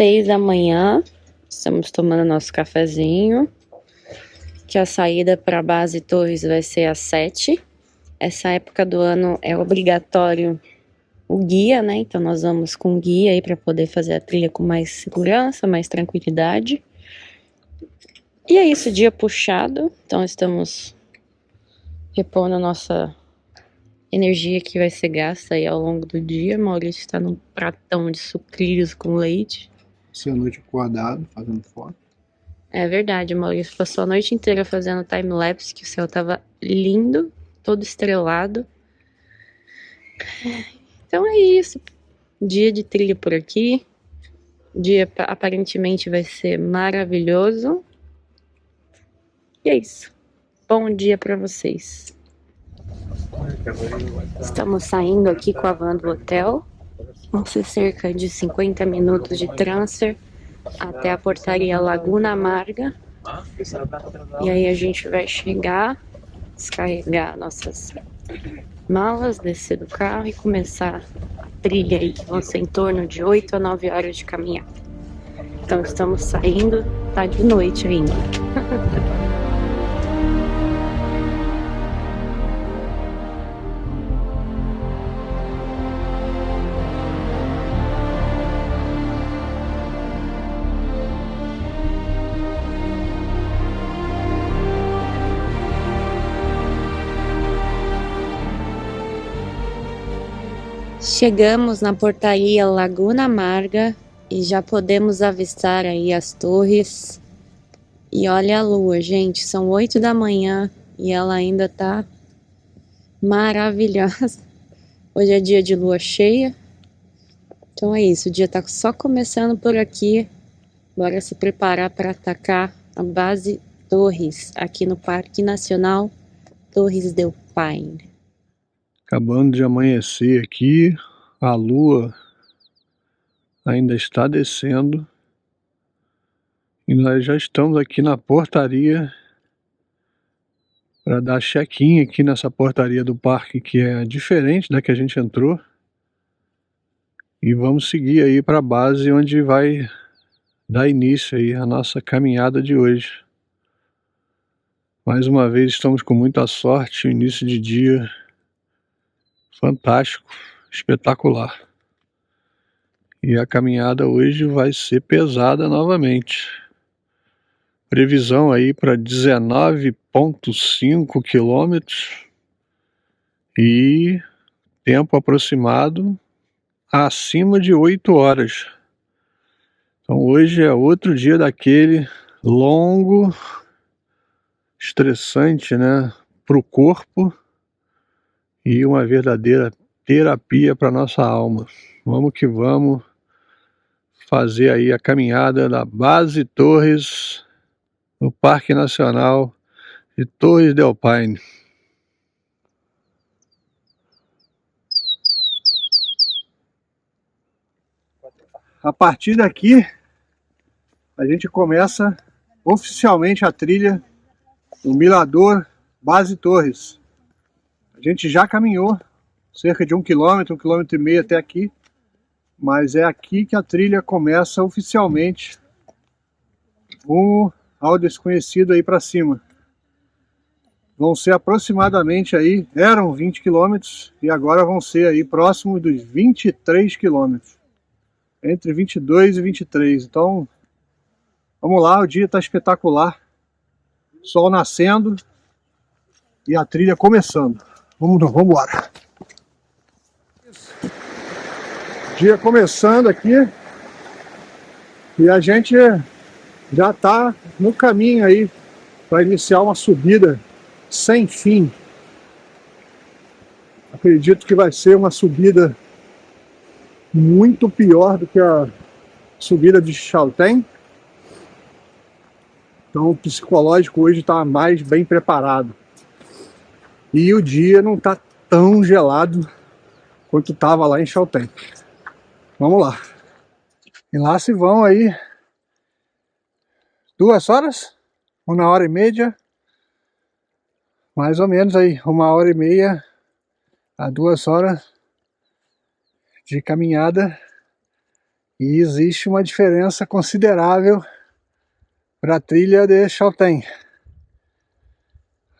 6 da manhã, estamos tomando nosso cafezinho, que a saída para a base Torres vai ser às 7. Essa época do ano é obrigatório o guia, né? Então nós vamos com guia aí para poder fazer a trilha com mais segurança, mais tranquilidade. E é isso, dia puxado, então estamos repondo a nossa energia que vai ser gasta aí ao longo do dia. Maurício está num pratão de sucrilhos com leite. Essa noite acordado, fazendo foto. É verdade, Maurício passou a noite inteira fazendo time-lapse, que o céu tava lindo, todo estrelado. Então é isso, dia de trilha por aqui. O dia aparentemente vai ser maravilhoso. E é isso. Bom dia para vocês. Estamos saindo aqui com a van do hotel. Vão ser cerca de 50 minutos de transfer até a portaria Laguna Amarga. E aí a gente vai chegar, descarregar nossas malas, descer do carro e começar a trilha aí, que vão ser em torno de 8 a 9 horas de caminhada. Então estamos saindo, tá de noite ainda. Chegamos na portaria Laguna Amarga e já podemos avistar aí as torres. E olha a lua, gente, são 8 da manhã e ela ainda tá maravilhosa. Hoje é dia de lua cheia. Então é isso, o dia tá só começando por aqui. Bora se preparar para atacar a base Torres, aqui no Parque Nacional Torres del Paine. Acabando de amanhecer aqui, a lua ainda está descendo e nós já estamos aqui na portaria para dar check-in aqui nessa portaria do parque, que é diferente da que a gente entrou, e vamos seguir aí para a base onde vai dar início aí a nossa caminhada de hoje. Mais uma vez estamos com muita sorte, início de dia fantástico, espetacular. E a caminhada hoje vai ser pesada novamente. Previsão aí para 19,5 quilômetros e tempo aproximado acima de 8 horas. Então hoje é outro dia daquele longo, estressante, né, para o corpo e uma verdadeira terapia para nossa alma. Vamos que vamos fazer aí a caminhada da base Torres no Parque Nacional de Torres del Paine. A partir daqui a gente começa oficialmente a trilha do Mirador Base Torres. A gente já caminhou cerca de 1 quilômetro, 1,5 km até aqui, mas é aqui que a trilha começa oficialmente, rumo ao desconhecido aí para cima. Vão ser aproximadamente aí, eram 20 quilômetros e agora vão ser aí próximo dos 23 quilômetros. Entre 22 e 23. Então, vamos lá, o dia está espetacular. Sol nascendo e a trilha começando. Vamos embora. Dia começando aqui e a gente já está no caminho aí para iniciar uma subida sem fim. Acredito que vai ser uma subida muito pior do que a subida de Chaltén. Então o psicológico hoje está mais bem preparado. E o dia não está tão gelado quanto estava lá em Chaltén. Vamos lá. E lá se vão aí 2 horas, 1h30, mais ou menos aí, 1h30 a 2 horas de caminhada. E existe uma diferença considerável para a trilha de Chaltén.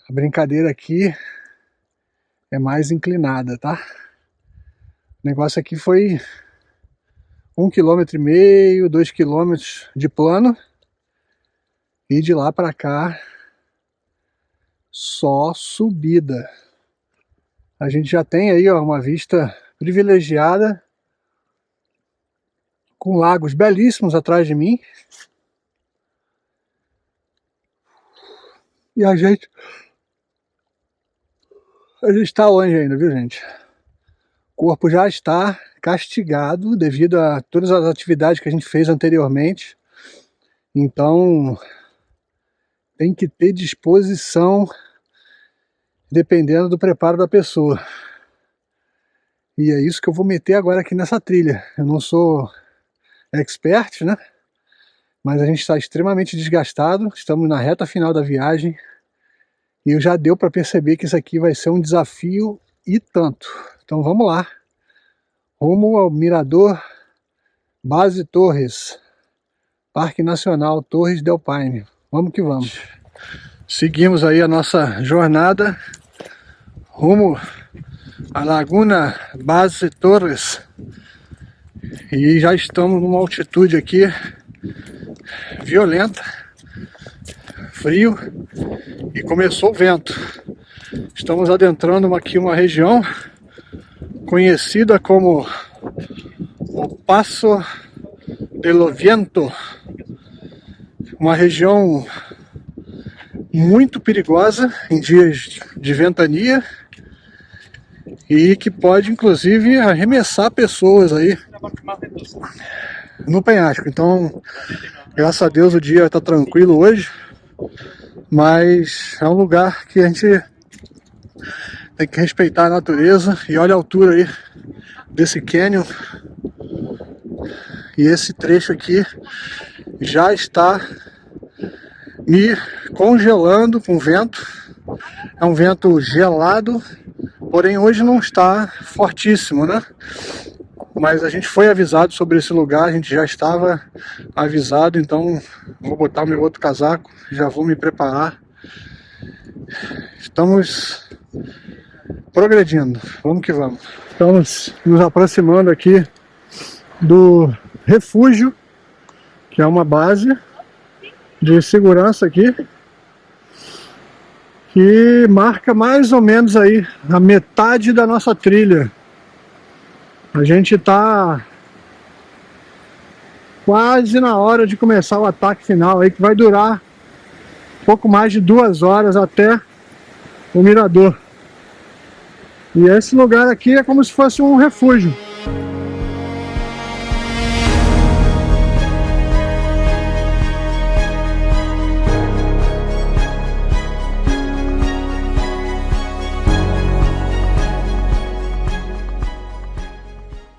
A brincadeira aqui é mais inclinada, tá? O negócio aqui foi 1,5 km, 2 km de plano. E de lá para cá, só subida. A gente já tem aí, ó, uma vista privilegiada, com lagos belíssimos atrás de mim. E a gente está longe ainda, viu, gente? O corpo já está castigado devido a todas as atividades que a gente fez anteriormente. Então, tem que ter disposição dependendo do preparo da pessoa. E é isso que eu vou meter agora aqui nessa trilha. Eu não sou expert, né? Mas a gente está extremamente desgastado. Estamos na reta final da viagem. E já deu para perceber que isso aqui vai ser um desafio e tanto. Então vamos lá. Rumo ao Mirador Base Torres, Parque Nacional Torres del Paine. Vamos que vamos. Seguimos aí a nossa jornada rumo à Laguna Base Torres. E já estamos numa altitude aqui violenta, frio, e começou o vento. Estamos adentrando aqui uma região conhecida como o Passo del Viento, uma região muito perigosa em dias de ventania e que pode inclusive arremessar pessoas aí no penhasco. Então, graças a Deus o dia está tranquilo hoje, mas é um lugar que a gente tem que respeitar a natureza. E olha a altura aí desse cânion. E esse trecho aqui já está me congelando com vento. É um vento gelado, porém hoje não está fortíssimo, né? Mas a gente foi avisado sobre esse lugar, a gente já estava avisado, então vou botar meu outro casaco, já vou me preparar. Estamos progredindo, vamos que vamos. Estamos nos aproximando aqui do refúgio, que é uma base de segurança aqui, que marca mais ou menos aí a metade da nossa trilha. A gente está quase na hora de começar o ataque final aí, que vai durar pouco mais de 2 horas até o mirador. E esse lugar aqui é como se fosse um refúgio.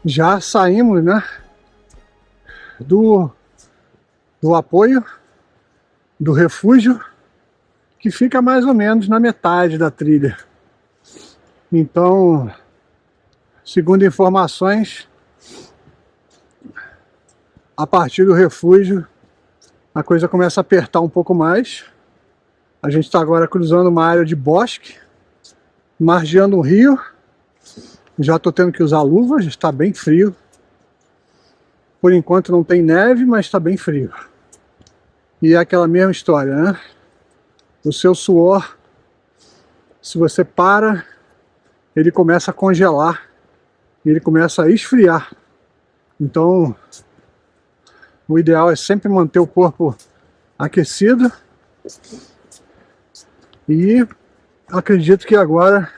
Já saímos, né, do apoio do refúgio, que fica mais ou menos na metade da trilha. Então, segundo informações, a partir do refúgio a coisa começa a apertar um pouco mais. A gente está agora cruzando uma área de bosque, margeando um rio. Já estou tendo que usar luvas, está bem frio. Por enquanto não tem neve, mas está bem frio. E é aquela mesma história, né? O seu suor, se você para, ele começa a congelar, e ele começa a esfriar. Então, o ideal é sempre manter o corpo aquecido. E acredito que agora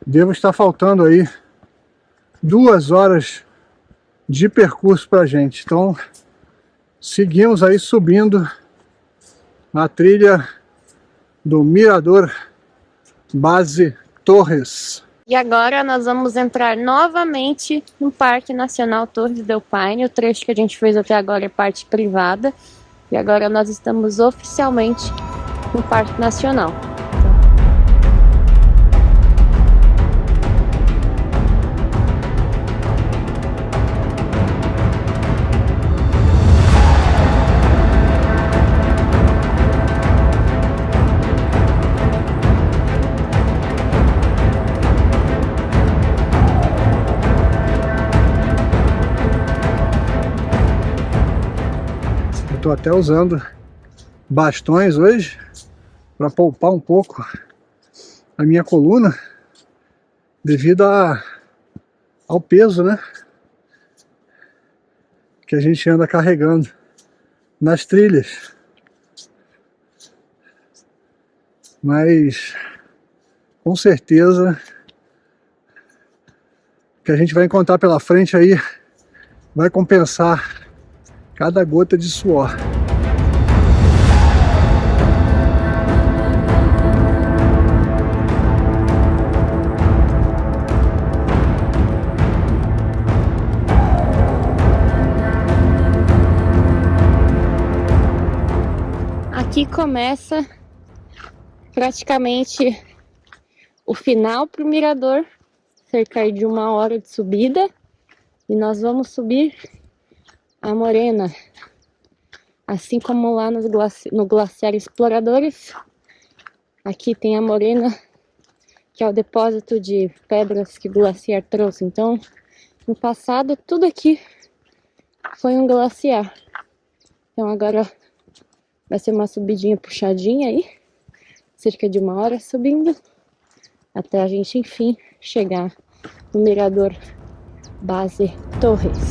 devo estar faltando aí 2 horas de percurso pra gente. Então, seguimos aí subindo na trilha do Mirador Base Torres. E agora nós vamos entrar novamente no Parque Nacional Torres del Paine. O trecho que a gente fez até agora é parte privada. E agora nós estamos oficialmente no Parque Nacional. Estou até usando bastões hoje para poupar um pouco a minha coluna devido ao peso, né, que a gente anda carregando nas trilhas. Mas com certeza o que a gente vai encontrar pela frente aí vai compensar cada gota de suor. Aqui começa praticamente o final para o mirador, cerca de 1 hora de subida, e nós vamos subir a Morena, assim como lá no Glaciar Exploradores. Aqui tem a Morena, que é o depósito de pedras que o glaciar trouxe. Então, no passado, tudo aqui foi um glaciar. Então agora vai ser uma subidinha puxadinha aí, cerca de 1 hora subindo, até a gente enfim chegar no mirador Base Torres.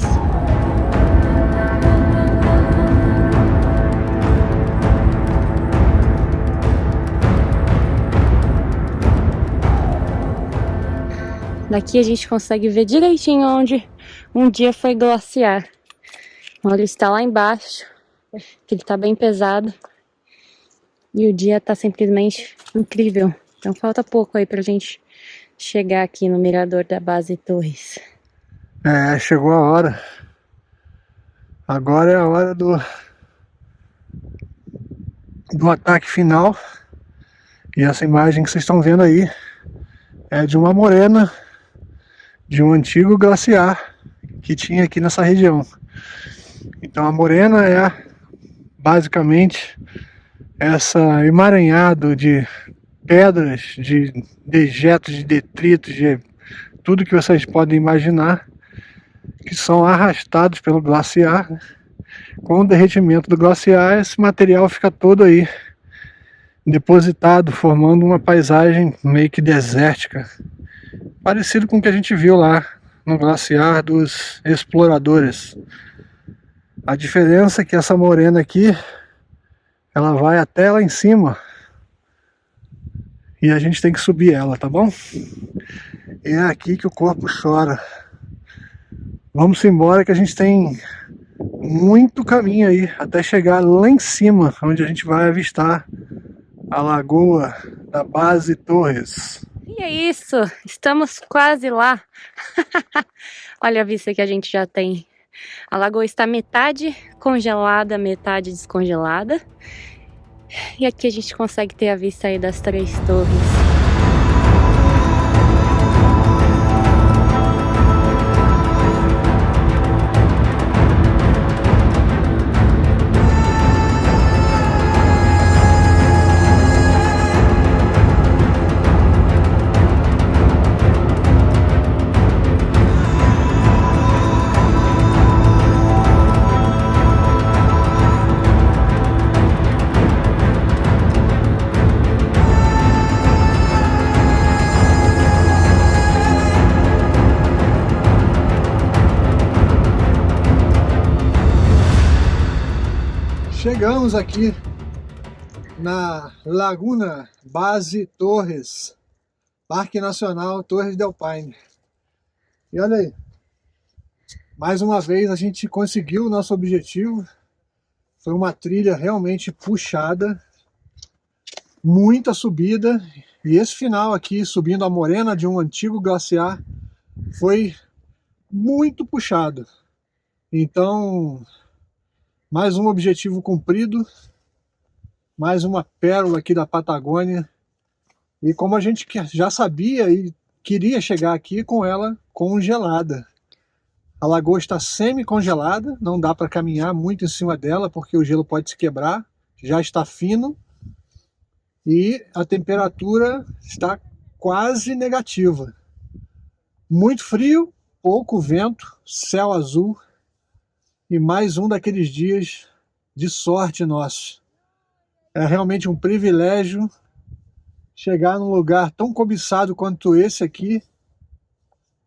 Daqui a gente consegue ver direitinho onde um dia foi glaciar. Olha, está lá embaixo, que ele está bem pesado. E o dia está simplesmente incrível. Então falta pouco aí pra gente chegar aqui no mirador da Base Torres. Chegou a hora. Agora é a hora do ataque final. E essa imagem que vocês estão vendo aí é de uma morena de um antigo glaciar que tinha aqui nessa região. Então a morena é basicamente essa emaranhado de pedras, de dejetos, de detritos, de tudo que vocês podem imaginar, que são arrastados pelo glaciar, né? Com o derretimento do glaciar, esse material fica todo aí depositado, formando uma paisagem meio que desértica, parecido com o que a gente viu lá no Glaciar dos Exploradores. A diferença é que essa morena aqui, ela vai até lá em cima e a gente tem que subir ela, tá bom? E é aqui que o corpo chora. Vamos embora que a gente tem muito caminho aí até chegar lá em cima, onde a gente vai avistar a lagoa da Base Torres. E é isso, estamos quase lá. Olha a vista que a gente já tem. A lagoa está metade congelada, metade descongelada. E aqui a gente consegue ter a vista aí das 3 torres. Chegamos aqui na Laguna Base Torres, Parque Nacional Torres del Paine. E olha aí, mais uma vez a gente conseguiu o nosso objetivo. Foi uma trilha realmente puxada, muita subida, e esse final aqui, subindo a morena de um antigo glaciar, foi muito puxado. Então, mais um objetivo cumprido, mais uma pérola aqui da Patagônia. E como a gente já sabia e queria chegar aqui com ela congelada. A lagoa está semi-congelada, não dá para caminhar muito em cima dela porque o gelo pode se quebrar, já está fino. E a temperatura está quase negativa. Muito frio, pouco vento, céu azul. E mais um daqueles dias de sorte nosso. É realmente um privilégio chegar num lugar tão cobiçado quanto esse aqui,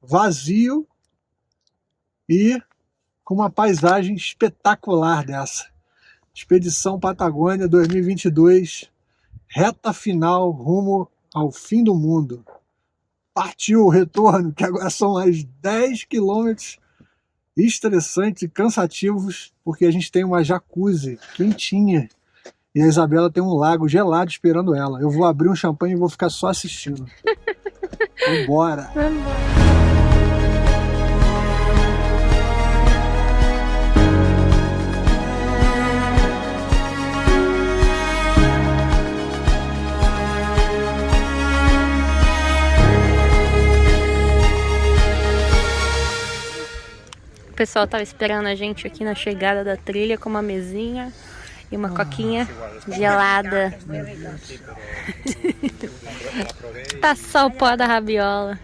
vazio e com uma paisagem espetacular dessa. Expedição Patagônia 2022, reta final rumo ao fim do mundo. Partiu o retorno, que agora são mais 10 quilômetros estressantes e cansativos, porque a gente tem uma jacuzzi quentinha e a Isabela tem um lago gelado esperando ela. Eu vou abrir um champanhe e vou ficar só assistindo. Vambora! O pessoal tava esperando a gente aqui na chegada da trilha com uma mesinha e uma coquinha gelada. Tá só o pó da rabiola.